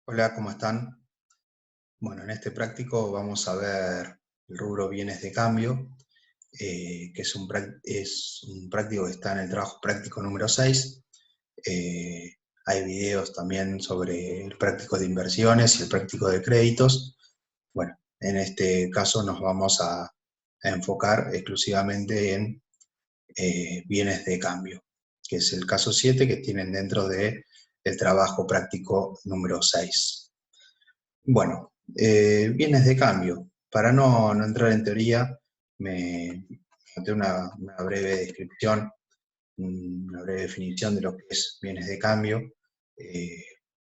Hola, ¿cómo están? Bueno, en este práctico vamos a ver el rubro bienes de cambio, que es un práctico que está en el trabajo práctico número 6. Hay videos también sobre el práctico de inversiones y el práctico de créditos. Bueno, en este caso nos vamos a enfocar exclusivamente en bienes de cambio, que es el caso 7 que tienen dentro del trabajo práctico número 6. Bueno, bienes de cambio. Para no entrar en teoría, me noté una breve descripción, una breve definición de lo que es bienes de cambio, eh,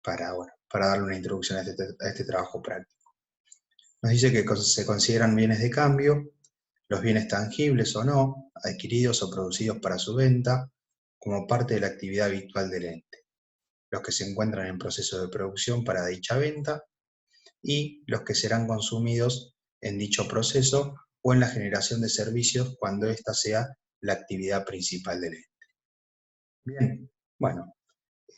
para darle una introducción a este trabajo práctico. Nos dice que se consideran bienes de cambio los bienes tangibles o no, adquiridos o producidos para su venta, como parte de la actividad habitual del ente, los que se encuentran en proceso de producción para dicha venta, y los que serán consumidos en dicho proceso o en la generación de servicios cuando ésta sea la actividad principal del ente. Bien, bueno,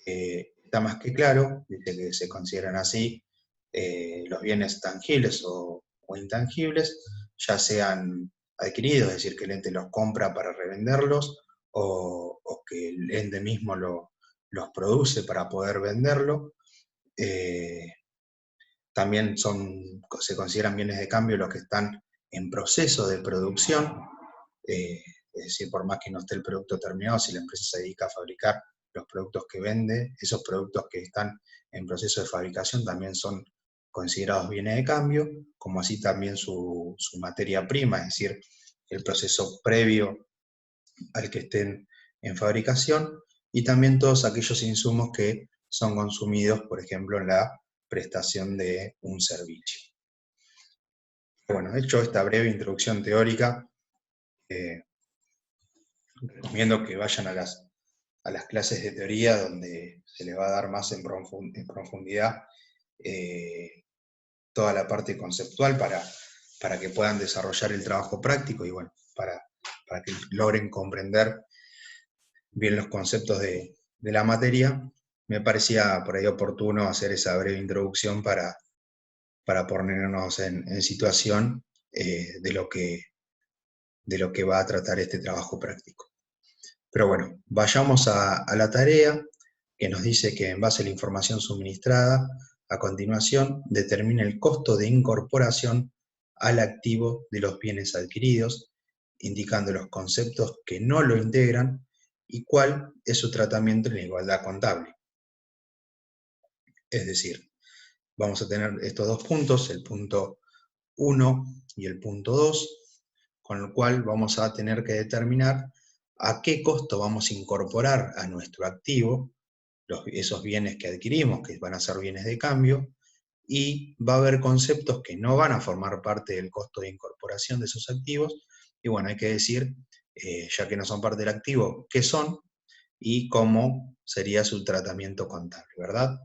está más que claro, dice que se consideran así los bienes tangibles o intangibles, ya sean adquiridos, es decir, que el ente los compra para revenderlos, o que el ente mismo los produce para poder venderlo. También se consideran bienes de cambio los que están en proceso de producción, es decir, por más que no esté el producto terminado, si la empresa se dedica a fabricar los productos que vende, esos productos que están en proceso de fabricación también son considerados bienes de cambio, como así también su materia prima, es decir, el proceso previo al que estén en fabricación, y también todos aquellos insumos que son consumidos, por ejemplo, en la prestación de un servicio. Bueno, hecho esta breve introducción teórica, eh, recomiendo que vayan a las clases de teoría, donde se les va a dar más en profundidad toda la parte conceptual para que puedan desarrollar el trabajo práctico y bueno, para que logren comprender bien los conceptos de la materia. Me parecía por ahí oportuno hacer esa breve introducción para ponernos en situación de lo que va a tratar este trabajo práctico. Pero bueno, vayamos a la tarea, que nos dice que en base a la información suministrada, a continuación determina el costo de incorporación al activo de los bienes adquiridos, indicando los conceptos que no lo integran y cuál es su tratamiento en la igualdad contable. Es decir, vamos a tener estos dos puntos, el punto 1 y el punto 2, con el cual vamos a tener que determinar a qué costo vamos a incorporar a nuestro activo esos bienes que adquirimos, que van a ser bienes de cambio, y va a haber conceptos que no van a formar parte del costo de incorporación de esos activos, y bueno, hay que decir, ya que no son parte del activo, qué son y cómo sería su tratamiento contable, ¿verdad?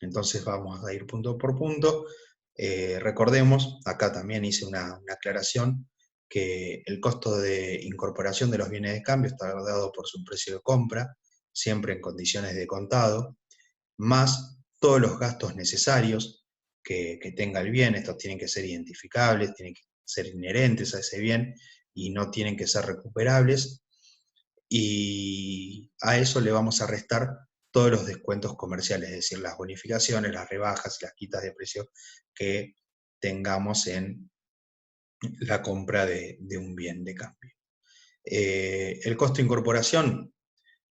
Entonces vamos a ir punto por punto. Recordemos, acá también hice una aclaración, que el costo de incorporación de los bienes de cambio está dado por su precio de compra, siempre en condiciones de contado, más todos los gastos necesarios que tenga el bien. Estos tienen que ser identificables, tienen que ser inherentes a ese bien y no tienen que ser recuperables. Y a eso le vamos a restar todos los descuentos comerciales, es decir, las bonificaciones, las rebajas, las quitas de precio que tengamos en la compra de un bien de cambio. El costo de incorporación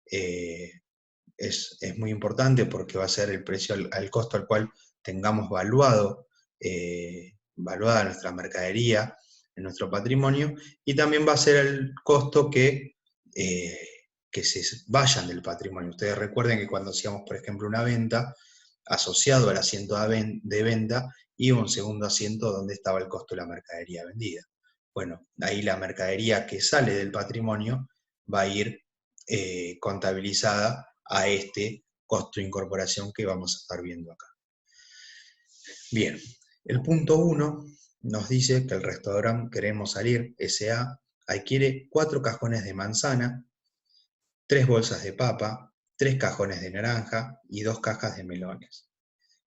es muy importante porque va a ser el precio al costo al cual tengamos valuada nuestra mercadería en nuestro patrimonio, y también va a ser el costo eh, que se vayan del patrimonio. Ustedes recuerden que cuando hacíamos, por ejemplo, una venta, asociado al asiento de venta, iba un segundo asiento donde estaba el costo de la mercadería vendida. Bueno, ahí la mercadería que sale del patrimonio va a ir contabilizada a este costo de incorporación que vamos a estar viendo acá. Bien, el punto 1 nos dice que el restaurante Queremos Salir S.A. adquiere 4 cajones de manzana, 3 bolsas de papa, 3 cajones de naranja y 2 cajas de melones.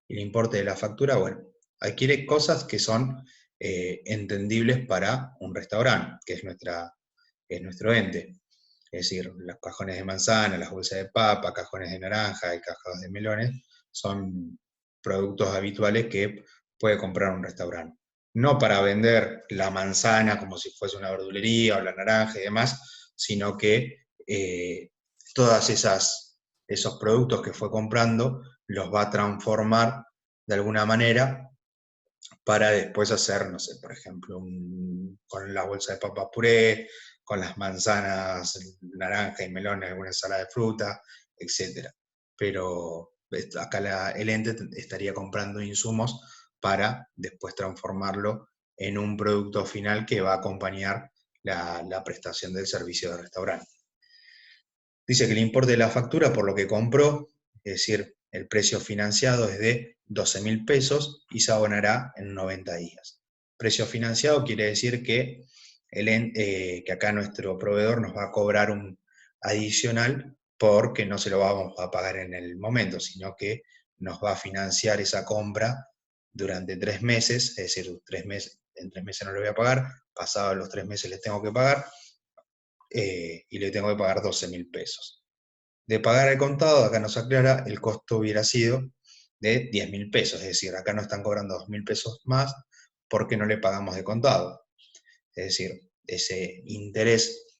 El importe de la factura, bueno, adquiere cosas que son entendibles para un restaurante, que es nuestro ente. Es decir, los cajones de manzana, las bolsas de papa, cajones de naranja y cajas de melones son productos habituales que puede comprar un restaurante. No para vender la manzana como si fuese una verdulería o la naranja y demás, sino que todos esos productos que fue comprando los va a transformar de alguna manera para después hacer, no sé, por ejemplo, con la bolsa de papa puré, con las manzanas, naranja y melón, alguna ensalada de fruta, etc. Pero acá el ente estaría comprando insumos para después transformarlo en un producto final que va a acompañar la prestación del servicio de restaurante. Dice que el importe de la factura por lo que compró, es decir, el precio financiado es de 12.000 pesos y se abonará en 90 días. Precio financiado quiere decir que, que acá nuestro proveedor nos va a cobrar un adicional porque no se lo vamos a pagar en el momento, sino que nos va a financiar esa compra durante 3 meses, es decir, en 3 meses no le voy a pagar, pasados los 3 meses les tengo que pagar, y le tengo que pagar 12.000 pesos. De pagar al contado, acá nos aclara, el costo hubiera sido de 10.000 pesos, es decir, acá nos están cobrando 2.000 pesos más porque no le pagamos de contado. Es decir, ese interés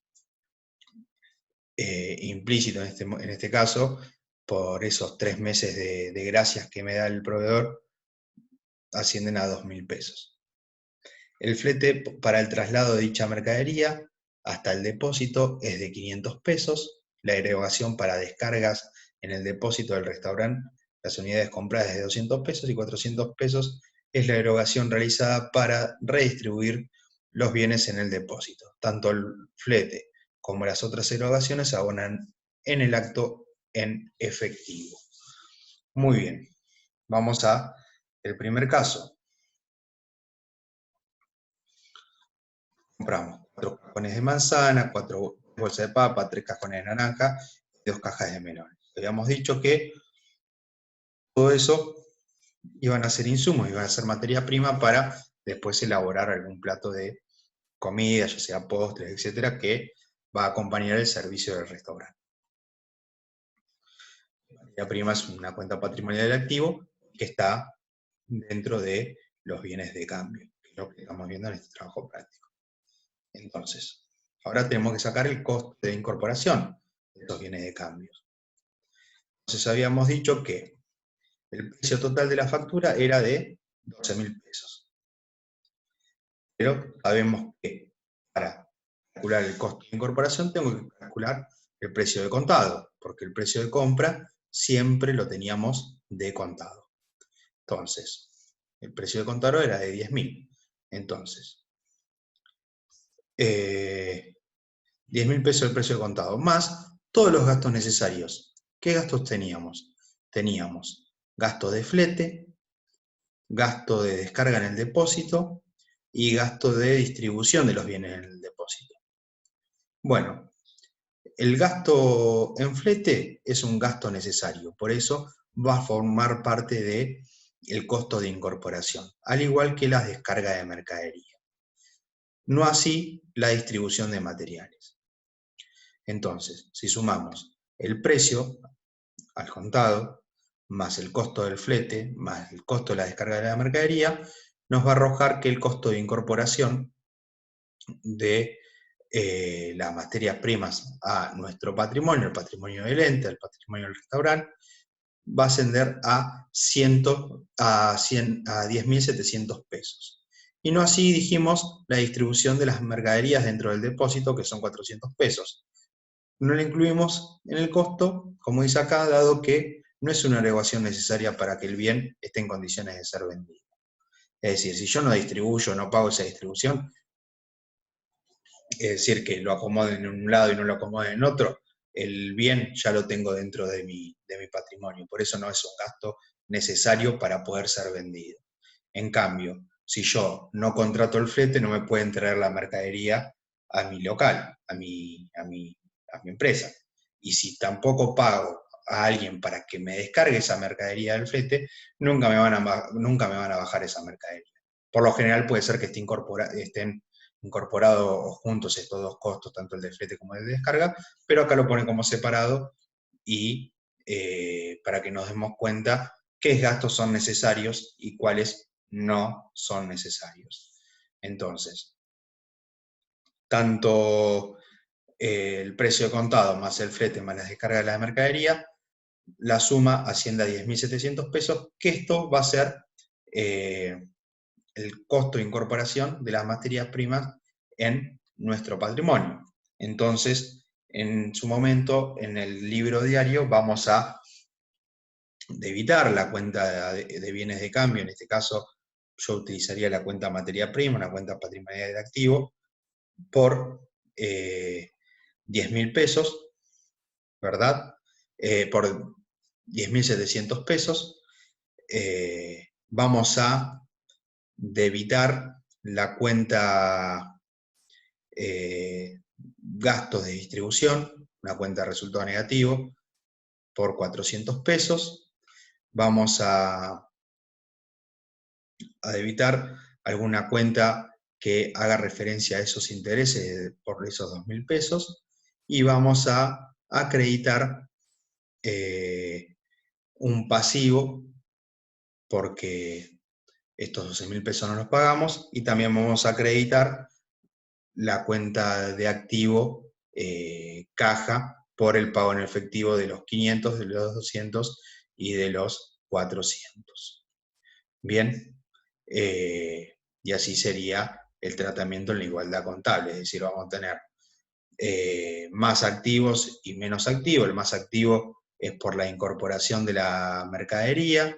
implícito en este caso, por esos 3 meses de gracias que me da el proveedor, ascienden a 2.000 pesos. El flete para el traslado de dicha mercadería hasta el depósito es de 500 pesos, la erogación para descargas en el depósito del restaurante, las unidades compradas de 200 pesos y 400 pesos es la erogación realizada para redistribuir los bienes en el depósito. Tanto el flete como las otras erogaciones se abonan en el acto en efectivo. Muy bien, vamos a el primer caso. Compramos 4 cajones de manzana, 4 bolsas de papa, 3 cajones de naranja y 2 cajas de melones. Habíamos dicho que todo eso iban a ser insumos, iban a ser materia prima para después elaborar algún plato de comida, ya sea postres, etcétera, que va a acompañar el servicio del restaurante. La materia prima es una cuenta patrimonial del activo que está dentro de los bienes de cambio, que es lo que estamos viendo en este trabajo práctico. Entonces, ahora tenemos que sacar el costo de incorporación de estos bienes de cambio. Entonces habíamos dicho que el precio total de la factura era de 12.000 pesos. Pero sabemos que para calcular el costo de incorporación tengo que calcular el precio de contado, porque el precio de compra siempre lo teníamos de contado. Entonces, el precio de contado era de 10.000. Entonces, 10.000 pesos el precio de contado, más todos los gastos necesarios. ¿Qué gastos teníamos? Teníamos gasto de flete, gasto de descarga en el depósito y gasto de distribución de los bienes en el depósito. Bueno, el gasto en flete es un gasto necesario, por eso va a formar parte del costo de incorporación, al igual que la descarga de mercadería. No así la distribución de materiales. Entonces, si sumamos el precio al contado, más el costo del flete, más el costo de la descarga de la mercadería, nos va a arrojar que el costo de incorporación de las materias primas a nuestro patrimonio, el patrimonio del ente, el patrimonio del restaurante, va a ascender a 10.700 pesos. Y no así dijimos la distribución de las mercaderías dentro del depósito, que son 400 pesos. No la incluimos en el costo, como dice acá, dado que no es una erogación necesaria para que el bien esté en condiciones de ser vendido. Es decir, si yo no distribuyo, no pago esa distribución, es decir, que lo acomoden en un lado y no lo acomoden en otro, el bien ya lo tengo dentro de mi patrimonio, por eso no es un gasto necesario para poder ser vendido. En cambio, si yo no contrato el flete, no me pueden traer la mercadería a mi local, a mi empresa. Y si tampoco pago a alguien para que me descargue esa mercadería del flete, nunca me van a bajar esa mercadería. Por lo general puede ser que estén incorporados juntos estos dos costos, tanto el de flete como el de descarga, pero acá lo pone como separado y para que nos demos cuenta qué gastos son necesarios y cuáles no son necesarios. Entonces, tanto el precio de contado más el flete más la descarga de la mercadería, la suma asciende a 10.700 pesos, que esto va a ser el costo de incorporación de las materias primas en nuestro patrimonio. Entonces, en su momento, en el libro diario, vamos a debitar la cuenta de bienes de cambio, en este caso yo utilizaría la cuenta materia prima, una cuenta patrimonial de activo, por 10.000 pesos, ¿verdad? Por 10.700 pesos, vamos a debitar la cuenta gastos de distribución, una cuenta de resultado negativo, por 400 pesos. Vamos a debitar alguna cuenta que haga referencia a esos intereses por esos 2.000 pesos. Y vamos a acreditar un pasivo, porque estos 12.000 pesos no los pagamos, y también vamos a acreditar la cuenta de activo caja por el pago en efectivo de los 500, de los 200 y de los 400. Bien, y así sería el tratamiento en la igualdad contable, es decir, vamos a tener más activos y menos activos. El más activo es por la incorporación de la mercadería,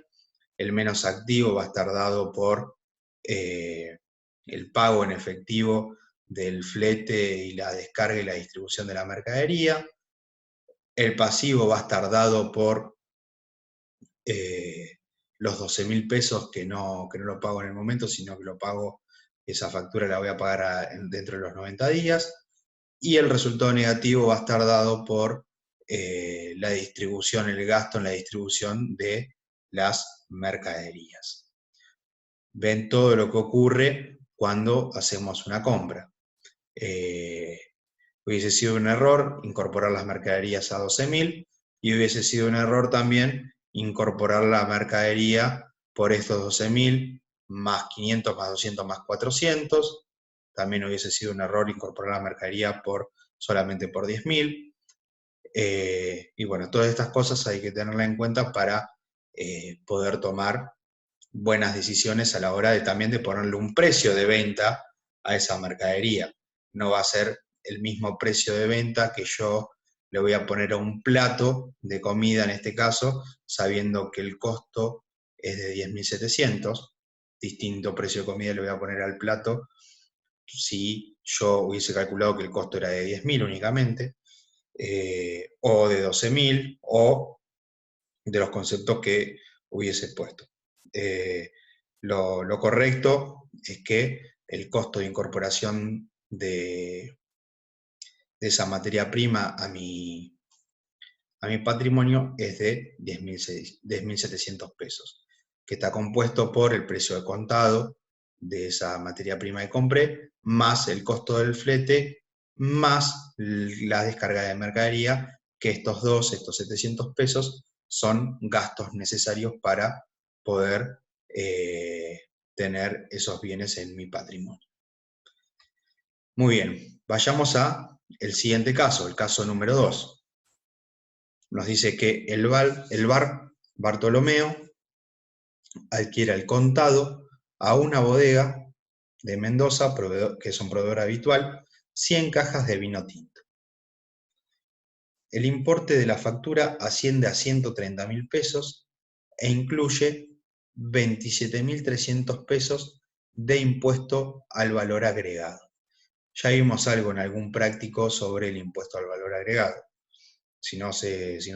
el menos activo va a estar dado por el pago en efectivo del flete y la descarga y la distribución de la mercadería. El pasivo va a estar dado por los 12.000 pesos que no lo pago en el momento, sino que lo pago, esa factura la voy a pagar dentro de los 90 días. Y el resultado negativo va a estar dado por la distribución, el gasto en la distribución de las mercaderías. Ven todo lo que ocurre cuando hacemos una compra. Hubiese sido un error incorporar las mercaderías a 12.000 y hubiese sido un error también incorporar la mercadería por estos 12.000 más 500 más 200 más 400. También hubiese sido un error incorporar la mercadería solamente por 10.000. Y bueno, todas estas cosas hay que tenerlas en cuenta para poder tomar buenas decisiones a la hora también de ponerle un precio de venta a esa mercadería. No va a ser el mismo precio de venta que yo le voy a poner a un plato de comida, en este caso, sabiendo que el costo es de 10.700, distinto precio de comida le voy a poner al plato si yo hubiese calculado que el costo era de 10.000 únicamente, o de 12.000, o de los conceptos que hubiese puesto. Lo correcto es que el costo de incorporación de esa materia prima a mi patrimonio es de 10.700 pesos, que está compuesto por el precio de contado de esa materia prima que compré, más el costo del flete, más la descarga de mercadería, que estos 700 pesos, son gastos necesarios para poder tener esos bienes en mi patrimonio. Muy bien, vayamos al siguiente caso, el caso número 2. Nos dice que el bar Bartolomeo adquiere al contado a una bodega de Mendoza, que es un proveedor habitual, 100 cajas de vino tinto. El importe de la factura asciende a 130.000 pesos e incluye 27.300 pesos de impuesto al valor agregado. Ya vimos algo en algún práctico sobre el impuesto al valor agregado. Si no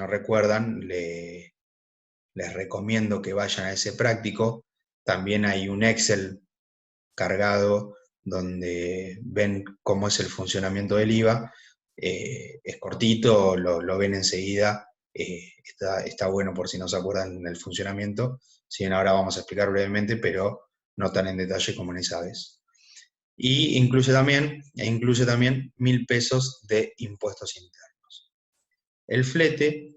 recuerdan, les recomiendo que vayan a ese práctico. También hay un Excel cargado donde ven cómo es el funcionamiento del IVA. Es cortito, lo ven enseguida está bueno por si no se acuerdan el funcionamiento, si bien ahora vamos a explicar brevemente, pero no tan en detalle como en esa vez. Y incluye también 1.000 pesos de impuestos internos. El flete,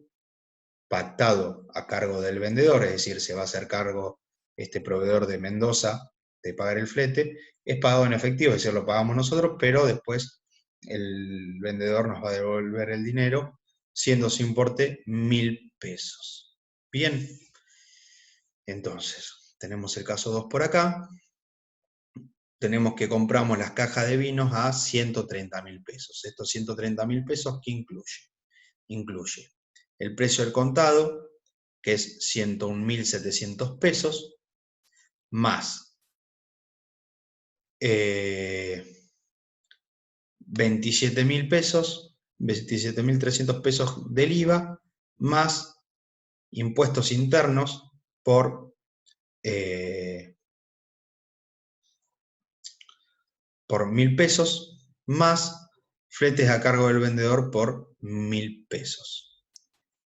pactado a cargo del vendedor, es decir, se va a hacer cargo este proveedor de Mendoza de pagar el flete, es pagado en efectivo, es decir, lo pagamos nosotros, pero después el vendedor nos va a devolver el dinero, siendo su importe 1.000 pesos. Bien, entonces, tenemos el caso 2 por acá. Tenemos que compramos las cajas de vinos a 130.000 pesos. Estos 130.000 pesos, ¿qué incluye? Incluye el precio del contado, que es 101.700 pesos, más 27.000 pesos, 27.300 pesos del IVA, más impuestos internos por 1.000 pesos, más fletes a cargo del vendedor por 1.000 pesos.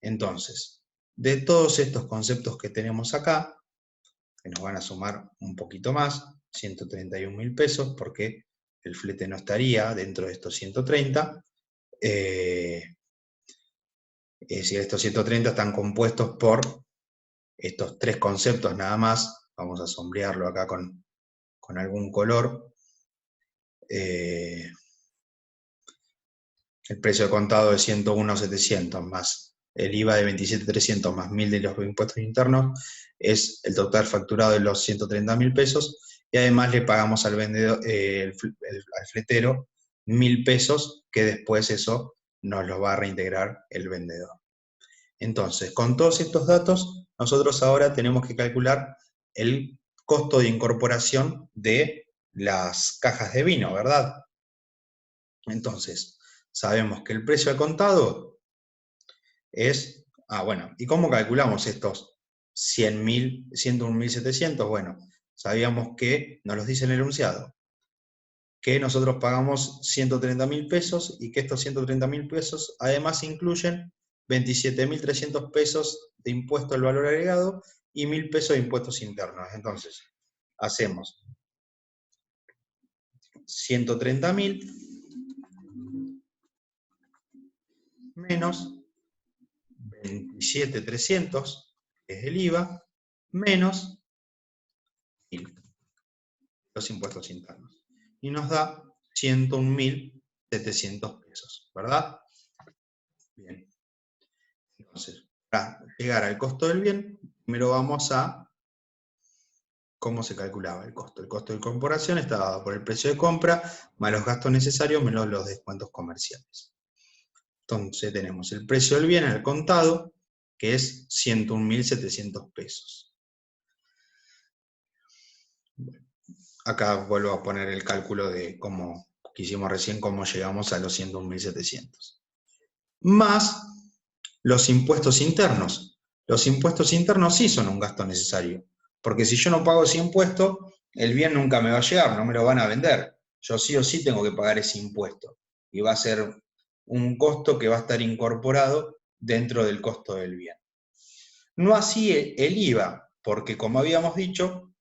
Entonces, de todos estos conceptos que tenemos acá, que nos van a sumar un poquito más, 131.000 pesos, porque el flete no estaría dentro de estos 130. Es decir, estos 130 están compuestos por estos tres conceptos nada más. Vamos a sombrearlo acá con algún color. El precio de contado de 101.700 más el IVA de 27.300 más 1.000 de los impuestos internos, es el total facturado de los 130.000 pesos, y además le pagamos al vendedor, al fletero, 1.000 pesos, que después eso nos lo va a reintegrar el vendedor. Entonces, con todos estos datos, nosotros ahora tenemos que calcular el costo de incorporación de las cajas de vino, ¿verdad? Entonces, sabemos que el precio al contado es, bueno, ¿y cómo calculamos estos 100.000, 101.700? Bueno, sabíamos que, nos los dice en el enunciado, que nosotros pagamos 130.000 pesos y que estos 130.000 pesos además incluyen 27.300 pesos de impuesto al valor agregado y 1.000 pesos de impuestos internos. Entonces, hacemos 130.000 menos 27.300, que es el IVA, menos 1.000, los impuestos internos. Y nos da 101.700 pesos, ¿verdad? Bien. Entonces, para llegar al costo del bien, primero vamos a cómo se calculaba el costo. El costo de incorporación está dado por el precio de compra, más los gastos necesarios, menos los descuentos comerciales. Entonces tenemos el precio del bien al contado, que es 101.700 pesos. Acá vuelvo a poner el cálculo de cómo que hicimos recién, cómo llegamos a los 101.700. Más los impuestos internos. Los impuestos internos sí son un gasto necesario, porque si yo no pago ese impuesto, el bien nunca me va a llegar, no me lo van a vender. Yo sí o sí tengo que pagar ese impuesto, y va a ser un costo que va a estar incorporado dentro del costo del bien. No así el IVA, porque como habíamos dicho,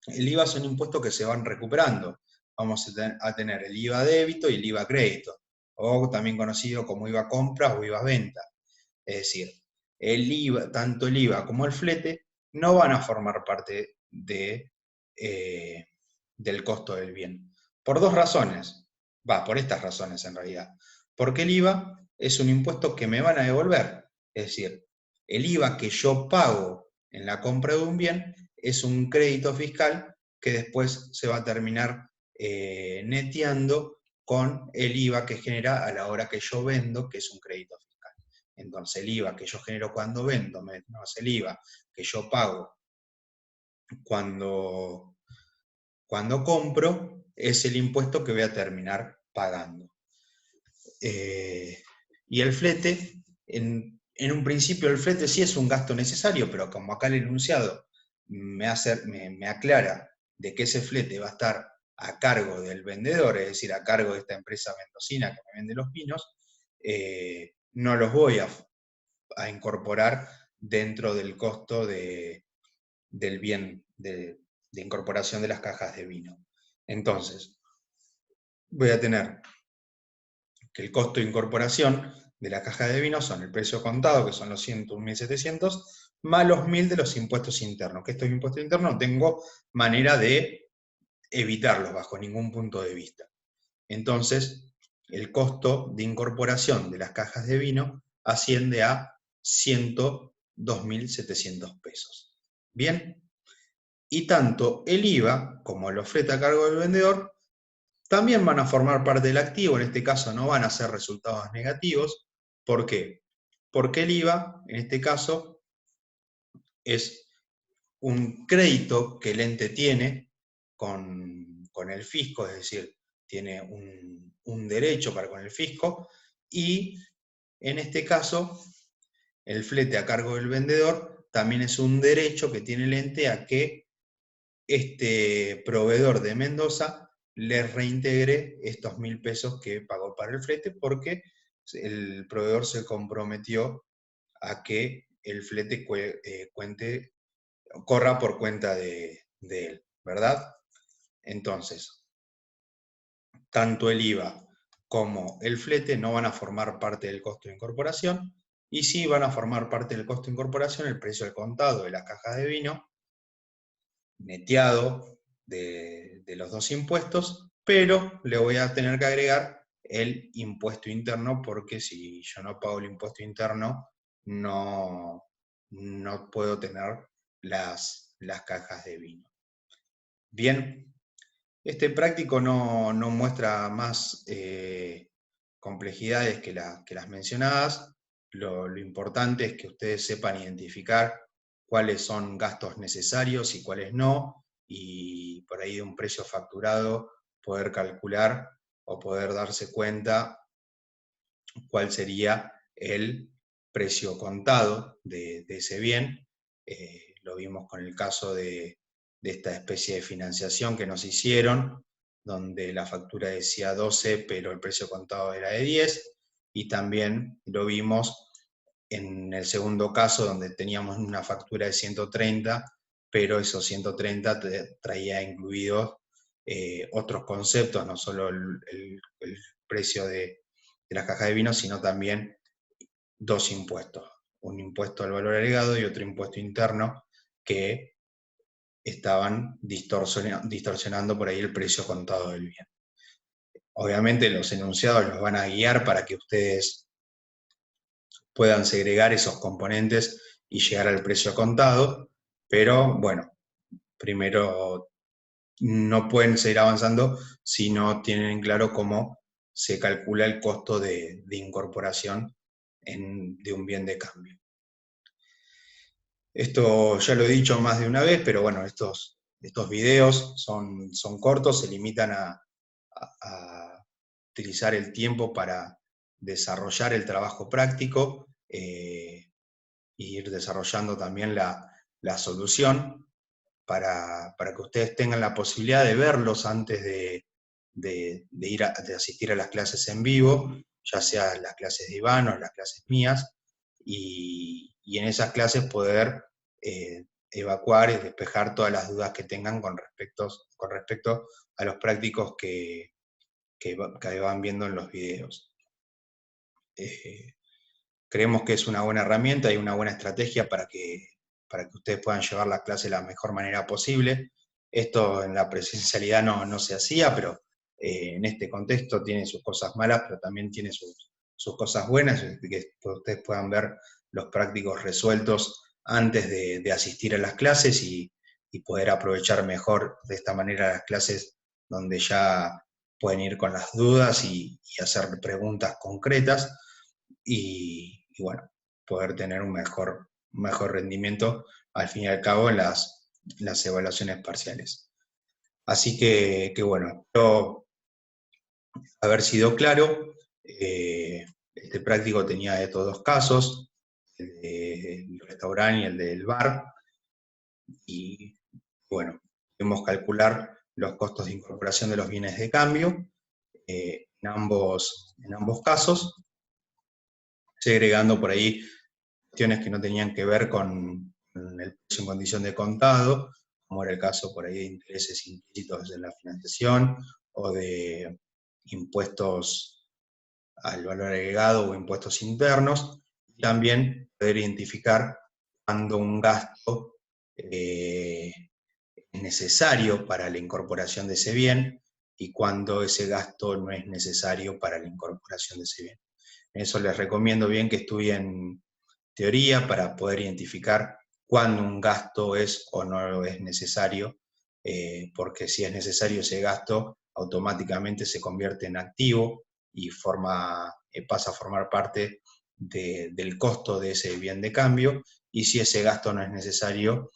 el IVA son impuestos que se van recuperando. Vamos a tener el IVA débito y el IVA crédito, o también conocido como IVA compra o IVA venta. Es decir, el IVA, tanto el IVA como el flete no van a formar parte del costo del bien. Por dos razones, por estas razones en realidad. Porque el IVA es un impuesto que me van a devolver. Es decir, el IVA que yo pago en la compra de un bien es un crédito fiscal que después se va a terminar neteando con el IVA que genera a la hora que yo vendo, que es un crédito fiscal. Entonces el IVA que yo genero cuando vendo, menos el IVA que yo pago cuando compro, es el impuesto que voy a terminar pagando. Y el flete, en un principio el flete sí es un gasto necesario, pero como acá el enunciado me aclara de que ese flete va a estar a cargo del vendedor, es decir, a cargo de esta empresa mendocina que me vende los vinos, no los voy a a incorporar dentro del costo del bien de incorporación de las cajas de vino. Entonces, voy a tener que el costo de incorporación de la caja de vino son el precio contado, que son los 101.700, más los 1.000 de los impuestos internos, que estos impuestos internos no tengo manera de evitarlos bajo ningún punto de vista. Entonces, el costo de incorporación de las cajas de vino asciende a 102.700 pesos. Bien, y tanto el IVA como los fletes a cargo del vendedor también van a formar parte del activo, en este caso no van a ser resultados negativos. ¿Por qué? Porque el IVA, en este caso, es un crédito que el ente tiene con el fisco, es decir, tiene un derecho para con el fisco, y en este caso, el flete a cargo del vendedor también es un derecho que tiene el ente a que este proveedor de Mendoza le reintegre estos 1.000 pesos que pagó para el flete, porque el proveedor se comprometió a que el flete corra por cuenta de él, ¿verdad? Entonces, tanto el IVA como el flete no van a formar parte del costo de incorporación, y sí van a formar parte del costo de incorporación el precio al contado de las cajas de vino, neteado de los dos impuestos, pero le voy a tener que agregar el impuesto interno, porque si yo no pago el impuesto interno, no puedo tener las cajas de vino. Bien, este práctico no muestra más complejidades que las mencionadas. Lo importante es que ustedes sepan identificar cuáles son gastos necesarios y cuáles no, y por ahí de un precio facturado poder calcular o poder darse cuenta cuál sería el precio contado de ese bien. Lo vimos con el caso de esta especie de financiación que nos hicieron, donde la factura decía 12, pero el precio contado era de 10, y también lo vimos en el segundo caso, donde teníamos una factura de 130, pero esos 130 traía incluidos otros conceptos, no solo el precio de la caja de vino, sino también dos impuestos, un impuesto al valor agregado y otro impuesto interno, que estaban distorsionando por ahí el precio contado del bien. Obviamente los enunciados los van a guiar para que ustedes puedan segregar esos componentes y llegar al precio contado, pero bueno, primero no pueden seguir avanzando si no tienen en claro cómo se calcula el costo de incorporación de un bien de cambio. Esto ya lo he dicho más de una vez, pero bueno, estos videos son cortos, se limitan a utilizar el tiempo para desarrollar el trabajo práctico e ir desarrollando también la solución para que ustedes tengan la posibilidad de verlos antes de asistir a las clases en vivo, ya sea las clases de Iván o las clases mías, y en esas clases poder evacuar y despejar todas las dudas que tengan con respecto a los prácticos que van viendo en los videos. Creemos que es una buena herramienta y una buena estrategia para que ustedes puedan llevar la clase de la mejor manera posible. Esto en la presencialidad no se hacía, pero en este contexto tiene sus cosas malas, pero también tiene sus cosas buenas, que ustedes puedan ver los prácticos resueltos antes de asistir a las clases y poder aprovechar mejor de esta manera las clases, donde ya pueden ir con las dudas y hacer preguntas concretas, y bueno, poder tener un mejor rendimiento al fin y al cabo en las evaluaciones parciales. Así que bueno, espero haber sido claro. Este práctico tenía estos dos casos, el del restaurante y el del bar, y bueno, debemos calcular los costos de incorporación de los bienes de cambio en ambos casos, segregando por ahí cuestiones que no tenían que ver con el precio en condición de contado, como era el caso por ahí de intereses implícitos en la financiación, o de impuestos al valor agregado o impuestos internos, y también poder identificar cuando un gasto es necesario para la incorporación de ese bien y cuando ese gasto no es necesario para la incorporación de ese bien. Eso les recomiendo bien que estudien teoría para poder identificar cuándo un gasto es o no es necesario, porque si es necesario ese gasto, automáticamente se convierte en activo y pasa a formar parte del costo de ese bien de cambio, y si ese gasto no es necesario,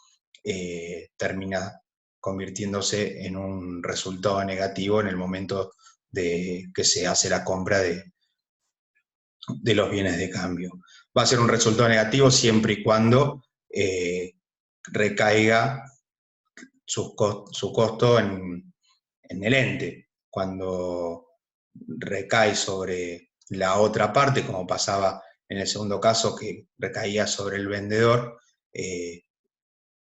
termina convirtiéndose en un resultado negativo en el momento de que se hace la compra de los bienes de cambio. Va a ser un resultado negativo siempre y cuando recaiga su costo en el ente. Cuando recae sobre la otra parte, como pasaba en el segundo caso, que recaía sobre el vendedor,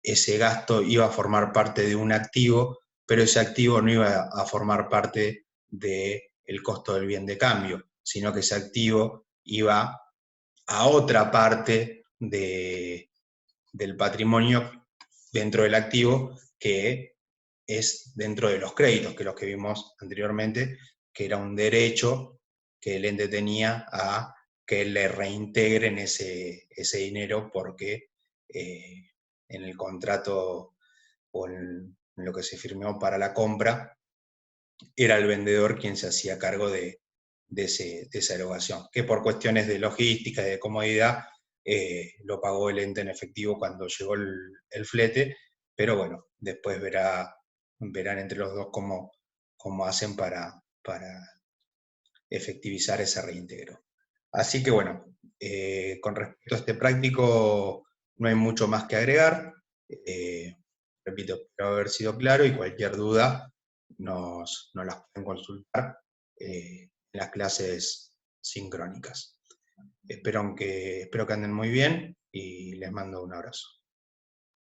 ese gasto iba a formar parte de un activo, pero ese activo no iba a formar parte del costo del bien de cambio, sino que ese activo iba a otra parte del patrimonio dentro del activo, que es dentro de los créditos, que los que vimos anteriormente, que era un derecho que el ente tenía a que le reintegren ese dinero porque en el contrato o en lo que se firmó para la compra, era el vendedor quien se hacía cargo de esa erogación, que por cuestiones de logística y de comodidad lo pagó el ente en efectivo cuando llegó el flete, pero bueno, después verán entre los dos cómo hacen para efectivizar ese reintegro. Así que bueno, con respecto a este práctico no hay mucho más que agregar. Repito, espero haber sido claro, y cualquier duda nos las pueden consultar en las clases sincrónicas. Espero que anden muy bien y les mando un abrazo.